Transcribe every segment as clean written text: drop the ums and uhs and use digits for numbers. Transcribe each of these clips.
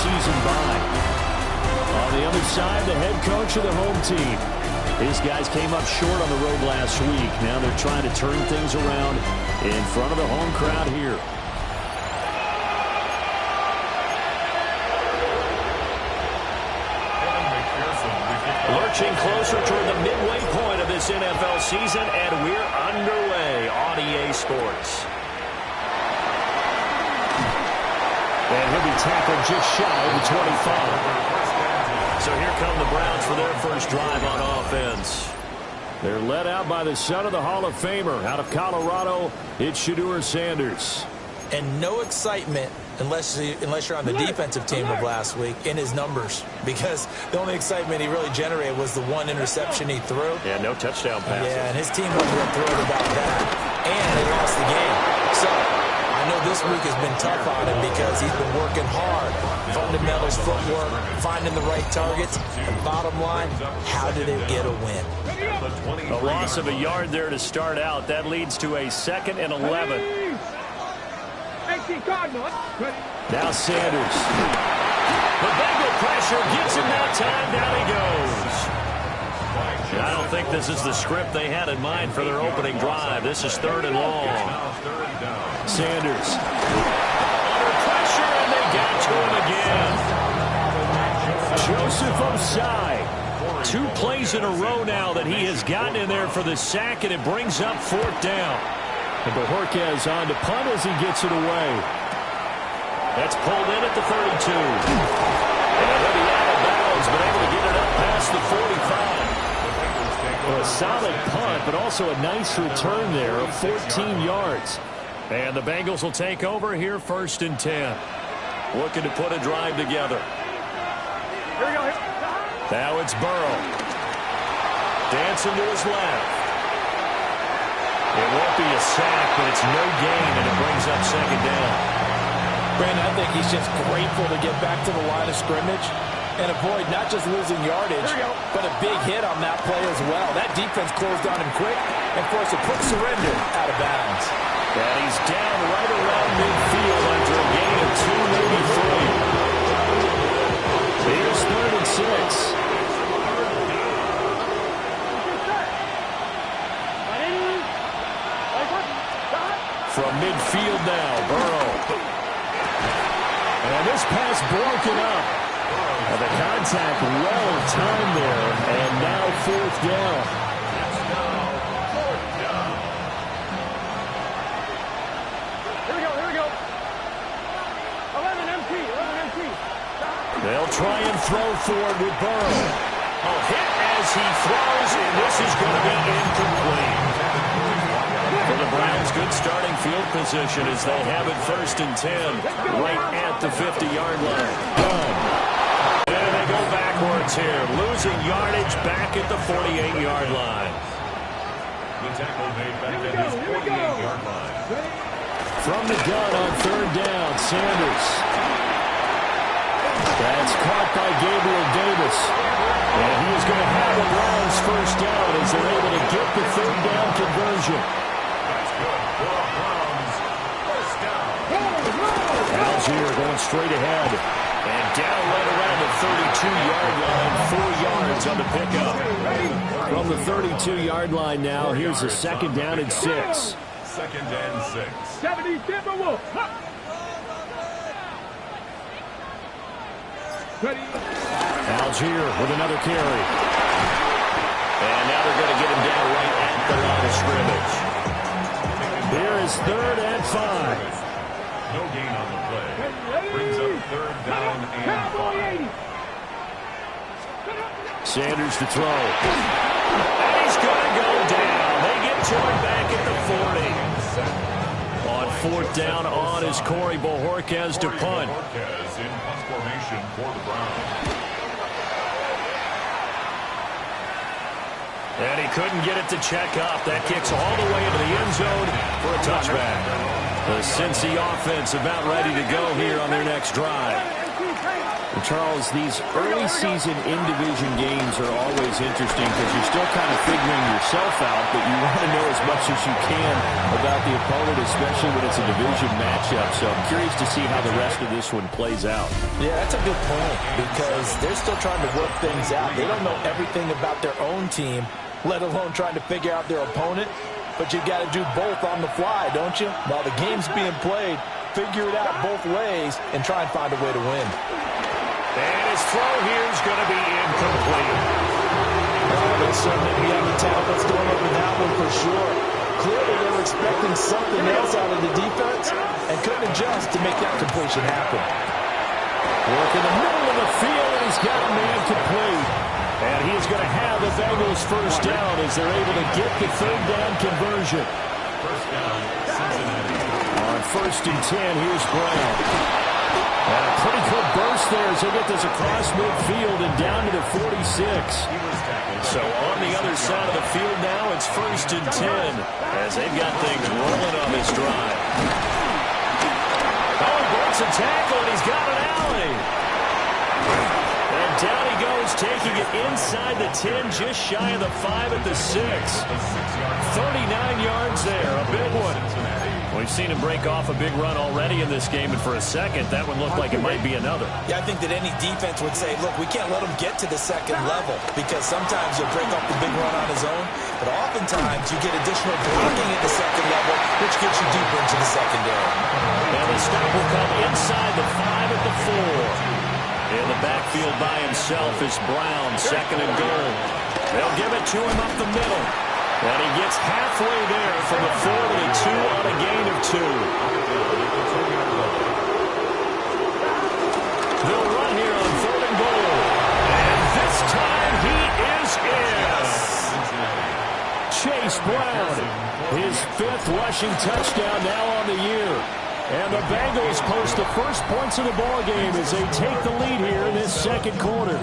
season by. On the other side, the head coach of the home team. These guys came up short on the road last week. Now they're trying to turn things around in front of the home crowd here. Lurching closer toward the midway point of this NFL season, and we're underway on EA Sports. And he'll be tackled just shy of the 25. So here come the Browns for their first drive on offense. They're led out by the son of the Hall of Famer out of Colorado. It's Shedeur Sanders. And no excitement unless you're on the defensive team of last week in his numbers, because the only excitement he really generated was the one interception he threw. Yeah, no touchdown passes. Yeah, and his team wasn't real thrilled about that. And they lost the game. So I know this week has been tough on him because he's been working hard. Fundamentals, footwork, finding the right targets. And bottom line, how do they get a win? A loss of a yard there to start out. That leads to a 2nd and 11. Now Sanders. The Bengal pressure gets him that time. Down he goes. And I don't think this is the script they had in mind for their opening drive. This is 3rd and long. Sanders. Under pressure, and they got to him again. Joseph Osai. 2 plays in a row now that he has gotten in there for the sack, and it brings up 4th down. And Bojorquez on to punt as he gets it away. That's pulled in at the 32. And he'll be out of bounds, but able to get it up past the 45. Well, a solid punt, but also a nice return there of 14 yards. And the Bengals will take over here 1st and 10. Looking to put a drive together. Here we go. Now it's Burrow. Dancing to his left. It won't be a sack, but it's no gain, and it brings up 2nd down. Brandon, I think he's just grateful to get back to the line of scrimmage and avoid not just losing yardage, but a big hit on that play as well. That defense closed on him quick and forced a quick surrender out of bounds. And he's down right around midfield after a gain of 2, maybe 3. Here's 3rd and 6. From midfield now, Burrow. And this pass broken up. And the contact well timed there. And now 4th down. Here we go. 11 empty. They'll try and throw forward with Burrow. A hit as he throws, and this is going to be incomplete. For the Browns, good starting field position as they have it 1st and 10, right at the 50-yard line. And they go backwards here, losing yardage back at the 48-yard line. The tackle made back at his 48-yard line. From the gun on 3rd down, Sanders. That's caught by Gabriel Davis. And he is going to have the Browns 1st down as they're able to get the 3rd down conversion. Algier going straight ahead. And down right around the 32-yard line. 4 yards on the pickup. From the 32-yard line now, here's a 2nd down and 6. 2nd and 6. Algier with another carry. And now they're going to get him down right at the line of scrimmage. Here is 3rd and 5. No gain on the play. Brings up 3rd down and 5. Sanders to throw. And he's going to go down. They get to him back at the 40. On 4th down on is Corey Bojorquez to punt. Bojorquez in punt formation for the Browns. And he couldn't get it to check up. That kicks all the way into the end zone for a touchback. The Cincy offense about ready to go here on their next drive. Charles, these early season in-division games are always interesting because you're still kind of figuring yourself out, but you want to know as much as you can about the opponent, especially when it's a division matchup. So I'm curious to see how the rest of this one plays out. Yeah, that's a good point because they're still trying to work things out. They don't know everything about their own team, let alone trying to figure out their opponent. But you got to do both on the fly, don't you? While the game's being played, figure it out both ways and try and find a way to win. And his throw here is going to be incomplete. They certainly be on the tablets going over that one for sure. Clearly they were expecting something else out of the defense and couldn't adjust to make that completion happen. Work in the middle of the field, and he's got a man complete. And he is going to have the Bengals first down as they're able to get the third down conversion. First down, Cincinnati. On 1st and 10, here's Brown. And a pretty good burst there as they get this across midfield and down to the 46. So on the other side of the field now, it's 1st and 10 as they've got things rolling on this drive. Oh, he breaks a tackle, and he's got an alley. And down he goes, taking it inside the 10, just shy of the 5 at the 6. 39 yards there, a big one. We've seen him break off a big run already in this game, and for a second, that one looked like it might be another. Yeah, I think that any defense would say, look, we can't let him get to the second level because sometimes he'll break off the big run on his own, but oftentimes you get additional blocking at the second level, which gets you deeper into the secondary. And the stop will come inside the 5 at the 4. In the backfield by himself is Brown, 2nd and goal. They'll give it to him up the middle. And he gets halfway there from the 4 to the 2 on a gain of 2. They'll run here on 3rd and goal. And this time he is in. Chase Brown, his 5th rushing touchdown now on the year. And the Bengals post the first points of the ballgame as they take the lead here in this second quarter.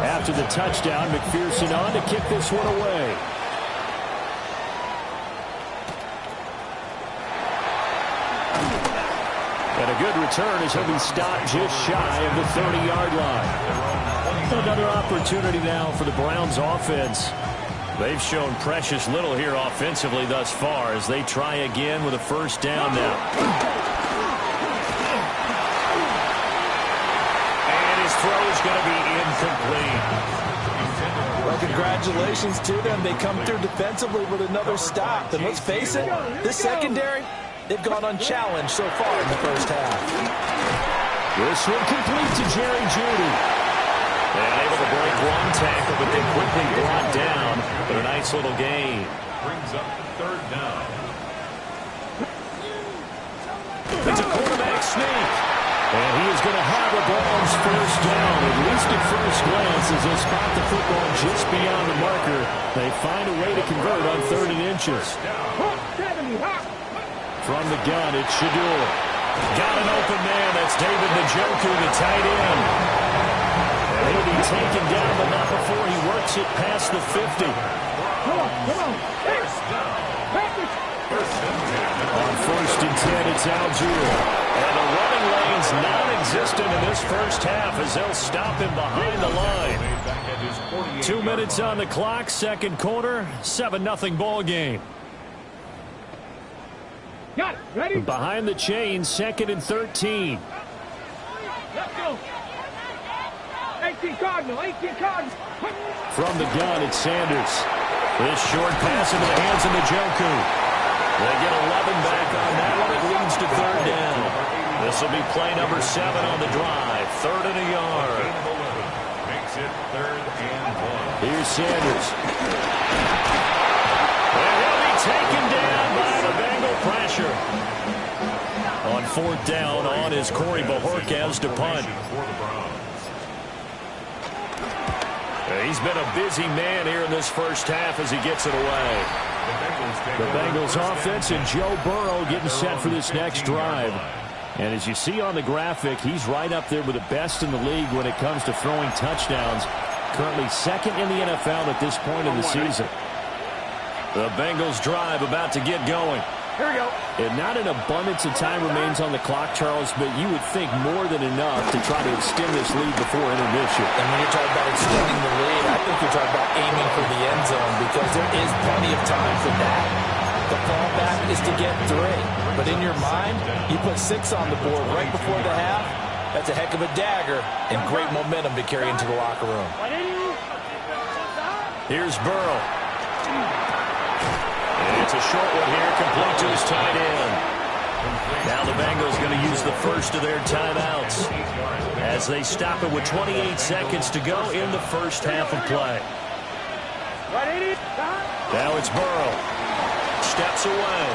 After the touchdown, McPherson on to kick this one away. And a good return as he'll be stopped just shy of the 30-yard line. Another opportunity now for the Browns offense. They've shown precious little here offensively thus far as they try again with a first down now. And his throw is going to be incomplete. Well, congratulations to them. They come through defensively with another stop. And let's face it, this secondary, they've gone unchallenged so far in the first half. This one complete to Jerry Jeudy. And able to break one tackle, but then quickly brought down for a nice little gain. Brings up the 3rd down. It's a quarterback sneak. And he is going to have the Browns first down, at least at first glance, as they spot the football just beyond the marker. They find a way to convert on 3rd and inches. From the gun, it's Shedeur. Got an open man. That's David Njoku, the tight end. And he'll be taken down, but not before he works it past the 50. On 1st and 10, it's Algier. And the running lane's non-existent in this first half as they'll stop him behind the line. 2 minutes on the clock, second quarter, 7-0 ball game. Got it. Ready? Behind the chains, 2nd and 13. Let's go. 18 Cardinal, 18 Cardinal. From the gun, it's Sanders. This short pass into the hands of Njoku. They get 11 back on that one. It leads to 3rd down. This will be play number 7 on the drive. 3rd and a yard. Makes it 3rd and 1. Here's Sanders. And he'll be taken down by the Bengal pressure. On 4th down, on is Corey Bojorquez to punt. He's been a busy man here in this first half as he gets it away. The Bengals offense and Joe Burrow getting set for this next drive. And as you see on the graphic, he's right up there with the best in the league when it comes to throwing touchdowns. Currently 2nd in the NFL at this point in the season. The Bengals drive about to get going. Here we go. And not an abundance of time remains on the clock, Charles, but you would think more than enough to try to extend this lead before intermission. And when you're talking about extending the lead, I think you're talking about aiming for the end zone because there is plenty of time for that. The fallback is to get 3. But in your mind, you put 6 on the board right before the half. That's a heck of a dagger and great momentum to carry into the locker room. Here's Burrow. And it's a short one here, complete to his tight end. Now the Bengals going to use the first of their timeouts as they stop it with 28 seconds to go in the first half of play. Now it's Burrow. Steps away.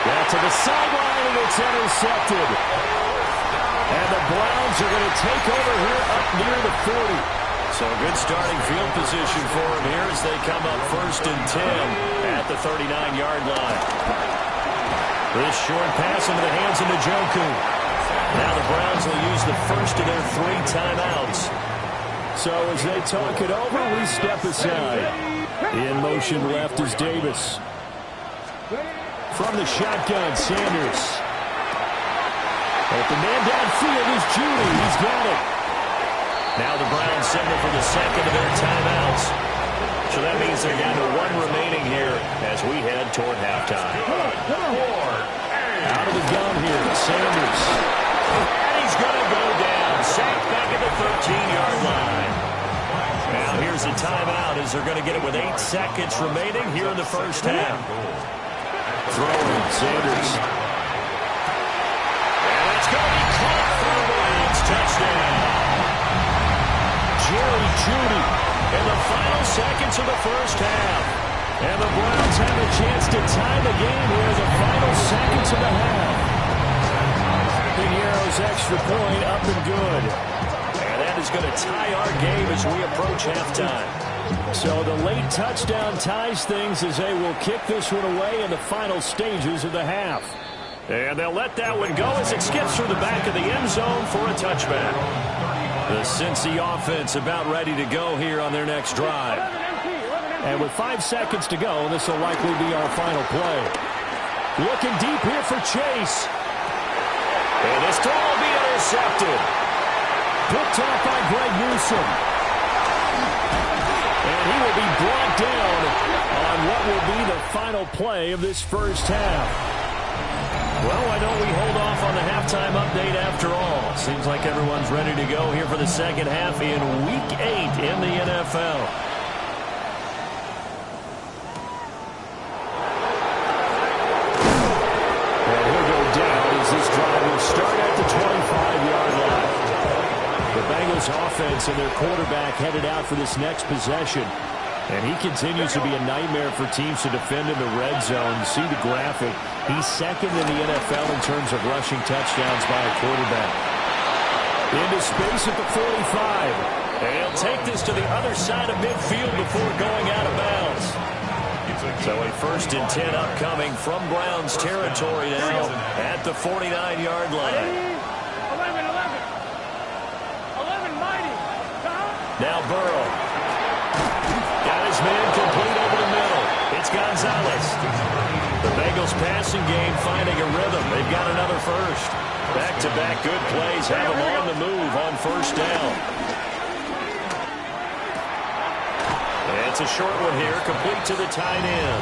Back to the sideline, and it's intercepted. And the Browns are going to take over here up near the 40. So good starting field position for them here as they come up 1st and 10 at the 39-yard line. This short pass into the hands of Njoku. Now the Browns will use the first of their 3 timeouts. So as they talk it over, we step aside. In motion left is Davis. From the shotgun, Sanders. Open man downfield is Judy. He's got it. Now the Browns send it for the second of their timeouts. So that means they're down to 1 remaining here as we head toward halftime. Out of the gun here, Sanders. And he's going to go down. Sacked back at the 13-yard line. Now here's a timeout as they're going to get it with 8 seconds remaining here in the first half. Throwing, Sanders. And it's going to be caught for the Browns. Touchdown. Jerry Jeudy in the final seconds of the first half. And the Browns have a chance to tie the game here in the final seconds of the half. Piñeiro's extra point up and good. And that is going to tie our game as we approach halftime. So the late touchdown ties things as they will kick this one away in the final stages of the half. And they'll let that one go as it skips through the back of the end zone for a touchback. The Cincy offense about ready to go here on their next drive. And with 5 seconds to go, this will likely be our final play. Looking deep here for Chase. And this throw will be intercepted. Picked off by Greg Newsome. And he will be brought down on what will be the final play of this first half. Well, why don't we hold off on the halftime update after all? Seems like everyone's ready to go here for the second half in Week 8 in the NFL. And he'll go down as this drive will start at the 25-yard line. The Bengals offense and their quarterback headed out for this next possession. And he continues to be a nightmare for teams to defend in the red zone. You see the graphic. He's second in the NFL in terms of rushing touchdowns by a quarterback. Into space at the 45. And he'll take this to the other side of midfield before going out of bounds. So a 1st and 10 upcoming from Browns territory now at the 49-yard line. 11 mighty. Now Burrow. Got his man complete over the middle. It's Gonzalez. The Bengals passing game finding a rhythm. They've got another first. Back-to-back good plays have them on the move on first down. And it's a short one here, complete to the tight end.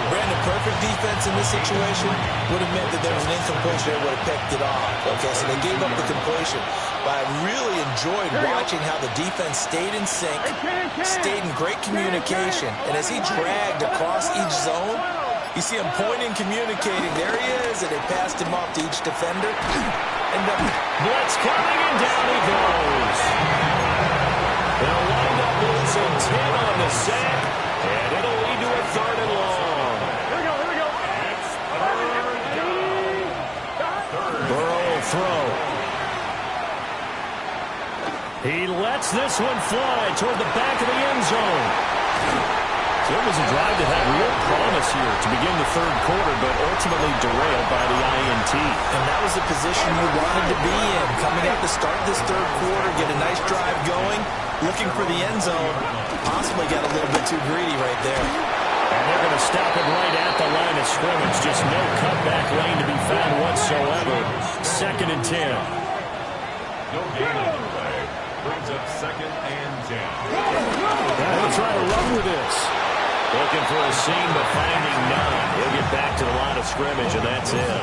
Brandon, perfect defense in this situation would have meant that there was an incompletion that would have picked it off. Okay, so they gave up the completion. But I really enjoyed watching how the defense stayed in sync, stayed in great communication. And as he dragged across each zone, you see him pointing, communicating. There he is, and they passed him off to each defender. And the blitz coming, and down he goes. They'll wind up losing 10 on the sack, and it'll lead to a 3rd and long. Burrow will throw. He lets this one fly toward the back of the end zone. So it was a drive that had real promise pass here to begin the third quarter, but ultimately derailed by the INT. And that was the position you wanted to be in. Coming out to start this third quarter, get a nice drive going, looking for the end zone. Possibly got a little bit too greedy right there. And they're going to stop it right at the line of scrimmage. Just no cutback lane to be found whatsoever. 2nd and 10. No gain on the play. Brings up 2nd and 10. They'll try to run with this. Looking for a seam, but finding none. He'll get back to the line of scrimmage, and that's it.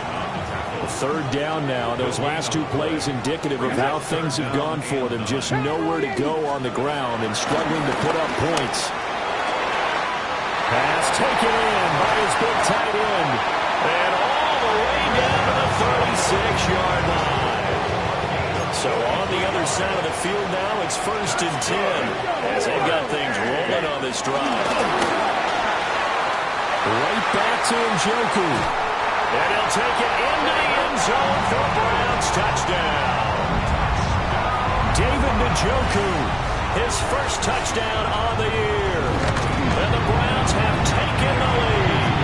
3rd down now. Those last 2 plays indicative of how things have gone for them. Just nowhere to go on the ground and struggling to put up points. Pass taken in by his big tight end. And all the way down to the 36-yard line. So on the other side of the field now, it's 1st and 10 as they've got things rolling on this drive. Right back to Njoku. And he'll take it into the end zone for a Browns touchdown. David Njoku, his first touchdown on the year. And the Browns have taken the lead.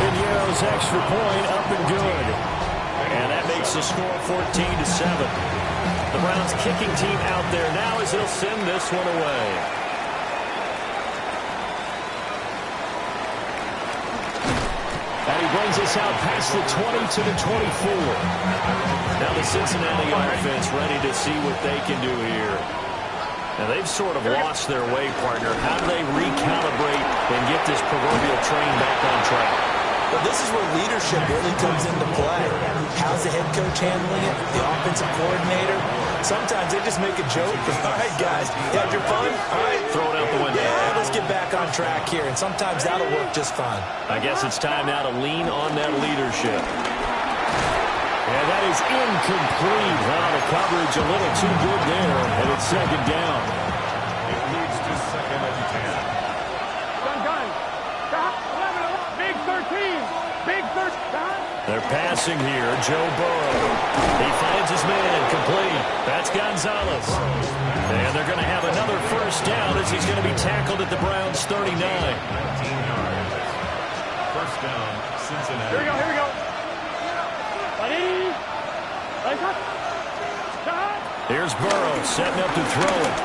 Piñeiro's extra point up and good. And that makes the score 14-7. The Browns kicking team out there now as they'll send this one away. And he brings us out past the 20 to the 24. Now the Cincinnati offense ready to see what they can do here. Now they've sort of lost their way, partner. How do they recalibrate and get this proverbial train back on track? But this is where leadership really comes into play. How's the head coach handling it? The offensive coordinator? Sometimes they just make a joke. All right, guys, you had your fun? All right. Throw it out the window. Yeah, let's get back on track here. And sometimes that'll work just fine. I guess it's time now to lean on that leadership. And that is incomplete. Wow, the coverage a little too good there. And it's 2nd down. It leads to 2nd and 10. Gun. Stop. 11. Big 13. Big 13. They're passing here. Joe Burrow. He finds his man. Complete. That's Gonzalez. And they're going to have another 1st down as he's going to be tackled at the Browns 39. 19 yards. 1st down, Cincinnati. Here we go. Ready? Here's Burrow setting up to throw it.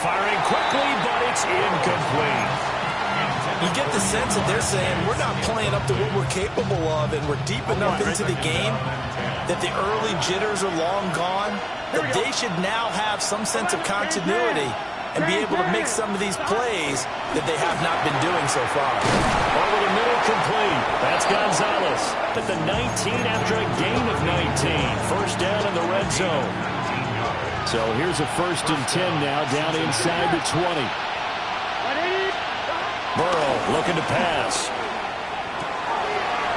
Firing quickly, but it's incomplete. You get the sense that they're saying we're not playing up to what we're capable of, and we're deep enough into the game that the early jitters are long gone, that they should now have some sense of continuity and be able to make some of these plays that they have not been doing so far. Over the middle, complete. That's Gonzalez at the 19 after a gain of 19. 1st down in the red zone. So here's a 1st and 10 now down inside the 20. Burrow looking to pass.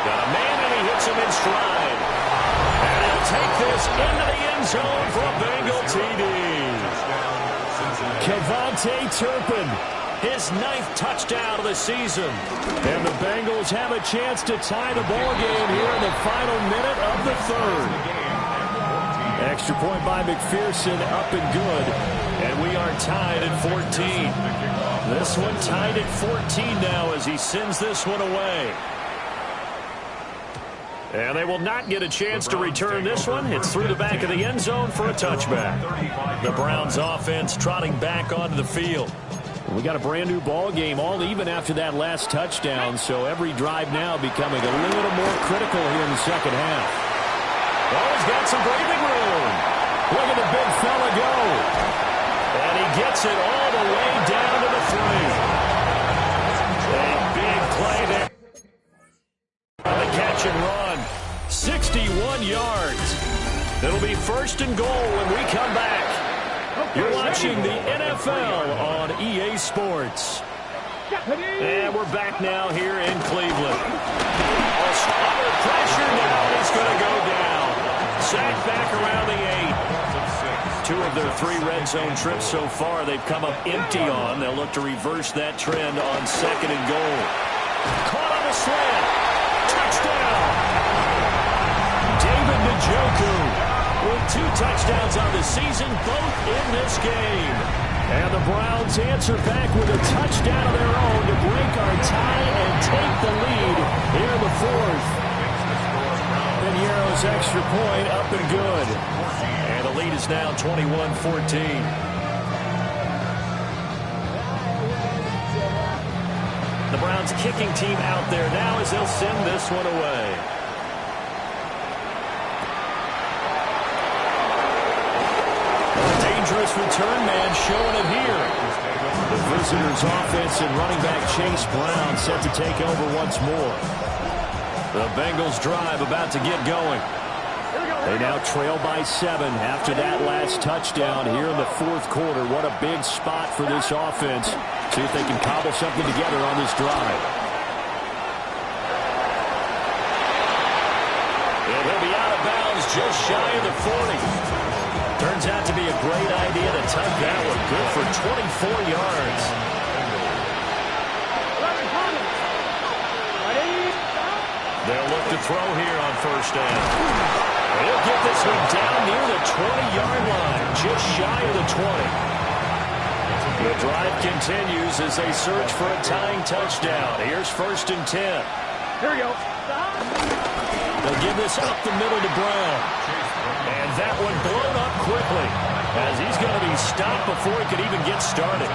Got a man and he hits him in stride. And he'll take this into the end zone for a Bengal TD. KaVontae Turpin, his 9th touchdown of the season. And the Bengals have a chance to tie the ball game here in the final minute of the 3rd. Extra point by McPherson, up and good. And we are tied at 14. This one tied at 14 now as he sends this one away. And they will not get a chance to return this one. It's through the back of the end zone for a touchback. The Browns offense trotting back onto the field. We got a brand new ball game, all even after that last touchdown. So every drive now becoming a little more critical here in the 2nd half. Oh, he's got some breathing room. Look at the big fella go. And he gets it all the way down to the 3. A big play there. On the catch and run. 61 yards. It'll be 1st and goal when we come back. You're watching the NFL on EA Sports. And we're back now here in Cleveland. Under pressure now. He's going to go down. Sacked back around the 8. 2 of their 3 red zone trips so far they've come up empty on. They'll look to reverse that trend on 2nd and goal. Caught on the slant. Touchdown. David Njoku with 2 touchdowns on the season, both in this game. And the Browns answer back with a touchdown of their own to break our tie and take the lead here in the fourth. Piñeiro's extra point up and good. And the lead is now 21-14. The Browns kicking team out there now as they'll send this one away. A dangerous return man showing it here. The visitors' offense and running back Chase Brown set to take over once more. The Bengals drive about to get going. They now trail by 7 after that last touchdown here in the fourth quarter. What a big spot for this offense. See if they can cobble something together on this drive. And he'll be out of bounds just shy of the 40. Turns out to be a great idea to tuck that one. Good for 24 yards. They'll look to throw here on first down. He'll get this one down near the 20-yard line, just shy of the 20. The drive continues as they search for a tying touchdown. Here's first and 10. Here we go. They'll give this up the middle to Brown. And that one blown up quickly as he's going to be stopped before he could even get started.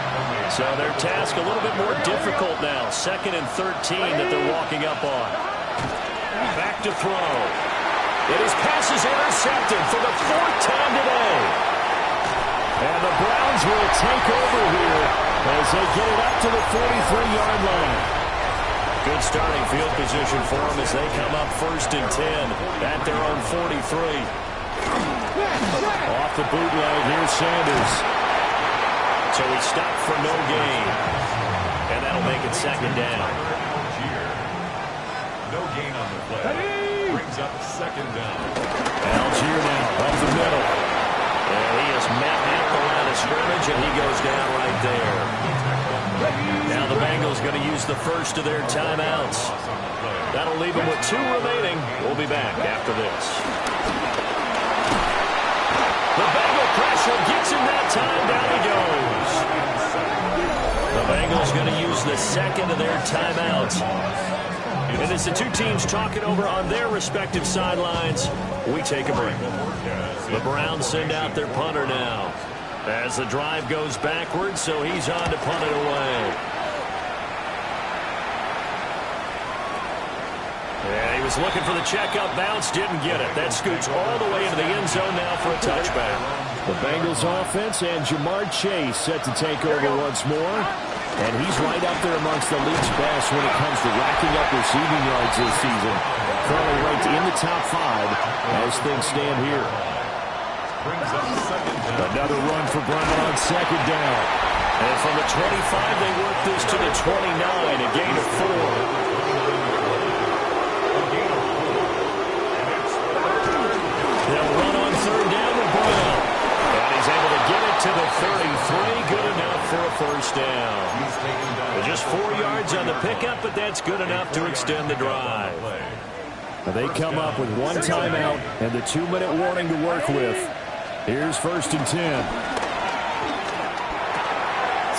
So their task a little bit more difficult now. 2nd and 13 that they're walking up on. Back to throw. And his pass is intercepted for the 4th time today. And the Browns will take over here as they get it up to the 43-yard line. Good starting field position for them as they come up first and 10 at their own 43. Off the bootleg, here's Sanders. So he stopped for no gain. And that'll make it second down. No gain on the play. Brings up second down. Algier now up the middle. And he is met at the line of scrimmage, and he goes down right there. Now the Bengals going to use the first of their timeouts. That'll leave them with 2 remaining. We'll be back after this. The Bengal pressure gets him that time. Down he goes. The Bengals going to use the second of their timeouts. And as the two teams talk it over on their respective sidelines, we take a break. The Browns send out their punter now as the drive goes backwards, so he's on to punt it away. Yeah, he was looking for the checkup bounce, didn't get it. That scoots all the way into the end zone now for a touchback. The Bengals offense and Jamar Chase set to take over once more. And he's right up there amongst the league's best when it comes to racking up receiving yards this season. Currently ranked in the top 5 as things stand here. Another run for Brown on second down. And from the 25, they work this to the 29, a gain of 4. They'll run on third down with Brown. And he's able to get it to the 33. Good enough for a first down. Just 4 yards on the pickup, but that's good enough to extend the drive. They come up with 1 timeout and the 2-minute warning to work with. Here's first and 10.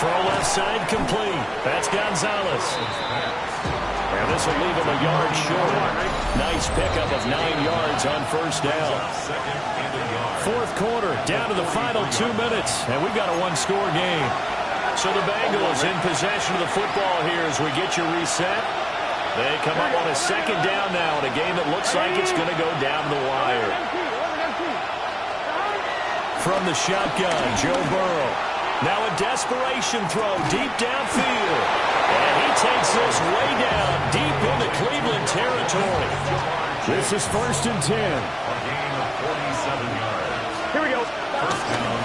Throw left side complete. That's Gonzalez. And this will leave him a yard short. Nice pickup of 9 yards on first down. Fourth quarter, down to the final 2 minutes, and we've got a 1-score game. So the Bengals in possession of the football here as we get you reset. They come up on a second down now in a game that looks like it's going to go down the wire. From the shotgun, Joe Burrow. Now a desperation throw deep downfield. And he takes this way down deep into Cleveland territory. This is first and 10. A gain of 47 yards. Here we go. First down.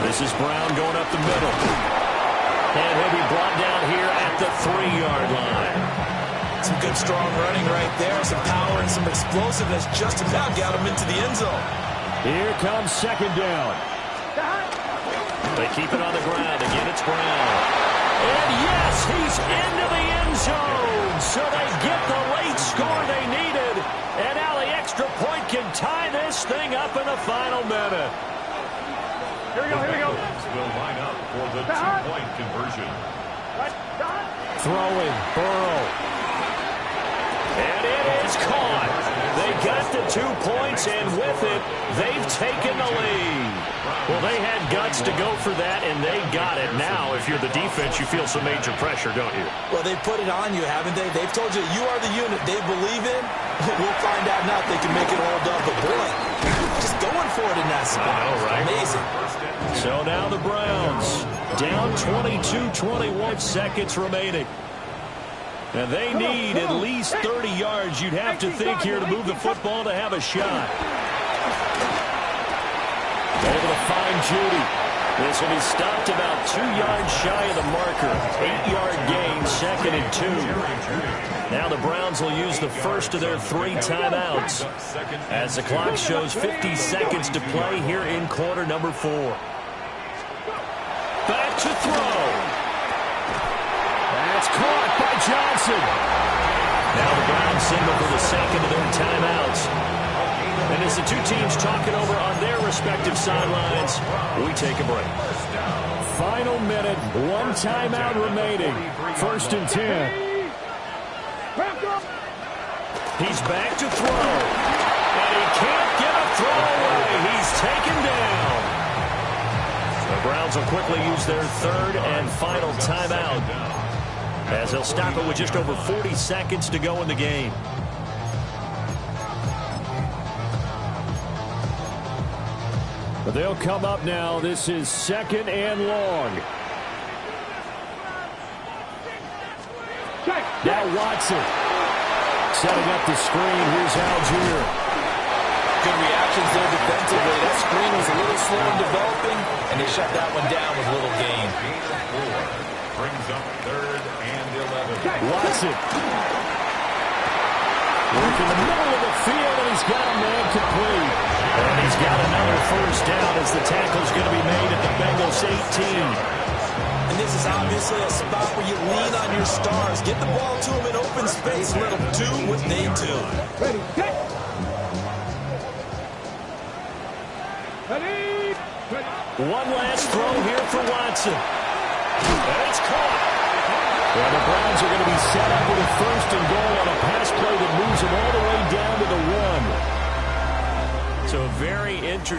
This is Brown going up the middle. And he'll be brought down here at the 3-yard line. Some good strong running right there. Some power and some explosiveness just about got him into the end zone. Here comes second down. They keep it on the ground. Again, it's Brown. And yes, he's into the end zone. So they get the late score they needed. And now the extra point can tie this thing up in the final minute. Here we go, here we go. will line up for the two-point conversion. Throwing, Burrow. And it is caught. They got the 2 points, and with it, they've taken the lead. Well, they had guts to go for that, and they got it. Now, if you're the defense, you feel some major pressure, don't you? Well, they put it on you, haven't they? They've told you are the unit they believe in. We'll find out now if they can make it hold up. But, boy, just going for it in that spot. I know, right? Amazing. So now the Browns down 22-21 seconds remaining. And they need at least 30 yards, you'd have to think, here to move the football to have a shot. Able to find Judy. This will be stopped about 2 yards shy of the marker. 8-yard gain, 2nd and 2. Now the Browns will use the first of their 3 timeouts as the clock shows 50 seconds to play here in quarter number 4. Back to throw. That's caught by Johnson. Now the Browns signal for the second of their timeouts. And as the two teams talking over on their respective sidelines, we take a break. Final minute, 1 timeout remaining. 1st and 10. He's back to throw. And he can't get a throw away. He's taken down. The Browns will quickly use their 3rd and final timeout, as they'll stop it with just over 40 seconds to go in the game. But they'll come up now. This is 2nd and long. Now Watson setting up the screen. Here's Algier. Good reactions there defensively. That screen was a little slow in developing, and they shut that one down with little gain. Brings up 3rd and 11. Watson. Working the middle of the field, and he's got a man complete. And he's got another first down as the tackle's going to be made at the Bengals 18. And this is obviously a spot where you lean on your stars. Get the ball to them in open space. Let them do what they do. Ready, set. Ready. One last throw here for Watson. And it's caught. And the Browns are going to be set up with a 1st and goal on a pass play that moves them all the way down to the 1. So a very interesting